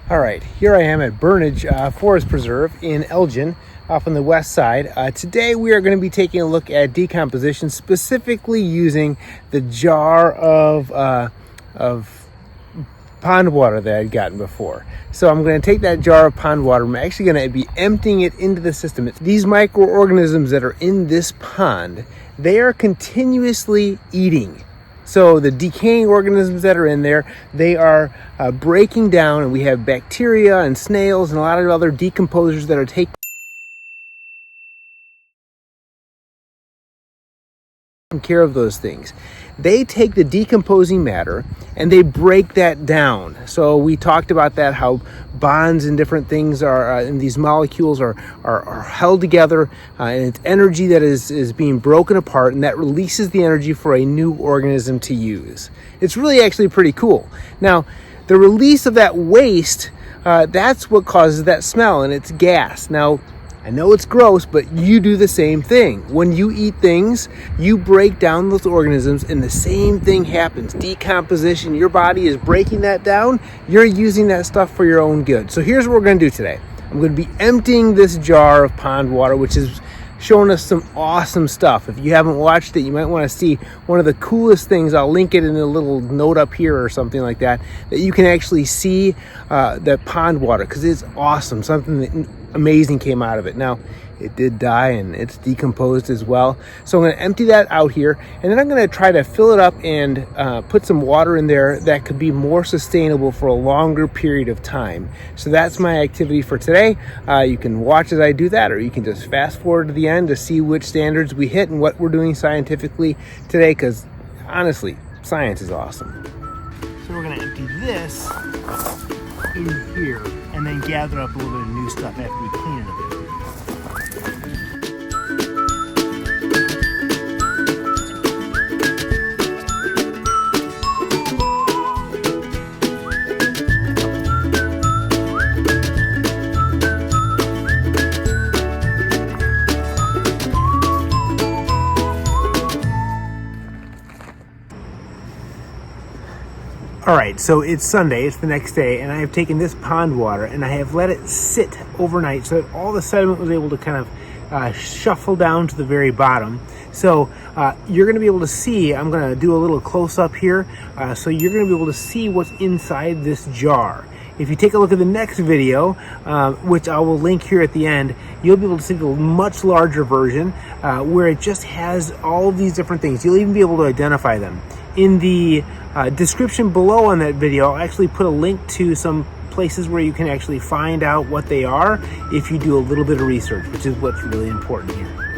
All right, here I am at Burnage Forest Preserve in Elgin, off on the west side. Today we are going to be taking a look at decomposition, specifically using the jar of pond water that I'd gotten before. So I'm going to take that jar of pond water. I'm actually going to be emptying it into the system. These microorganisms that are in this pond, they are continuously eating. So the decaying organisms that are in there, they are breaking down, and we have bacteria and snails and a lot of other decomposers that are taking care of those things. They take the decomposing matter and they break that down. So we talked about that, how bonds and different things are in these molecules are held together, and it's energy that is being broken apart, and that releases the energy for a new organism to use. It's really actually pretty cool. Now, the release of that waste, that's what causes that smell, and it's gas. Now, I know it's gross, but you do the same thing. When you eat things, you break down those organisms, and the same thing happens. Decomposition, your body is breaking that down. You're using that stuff for your own good. So here's what we're going to do today. I'm going to be emptying this jar of pond water, which is showing us some awesome stuff. If you haven't watched it, you might want to see one of the coolest things. I'll link it in a little note up here or something like that, that you can actually see that pond water, because it's awesome. Something that amazing came out of it. Now, it did die and it's decomposed as well. So I'm going to empty that out here, and then I'm going to try to fill it up and put some water in there that could be more sustainable for a longer period of time. So that's my activity for today. You can watch as I do that, or you can just fast forward to the end to see which standards we hit and what we're doing scientifically today, because honestly, science is awesome. So we're going to empty this in here and then gather up a little bit of new stuff after we clean it a bit. All right, so it's Sunday, it's the next day, and I have taken this pond water and I have let it sit overnight so that all the sediment was able to kind of shuffle down to the very bottom. So you're going to be able to see, I'm going to do a little close up here, so you're going to be able to see what's inside this jar. If you take a look at the next video, which I will link here at the end, you'll be able to see the much larger version where it just has all of these different things. You'll even be able to identify them. In the description below on that video, I'll actually put a link to some places where you can actually find out what they are if you do a little bit of research, which is what's really important here.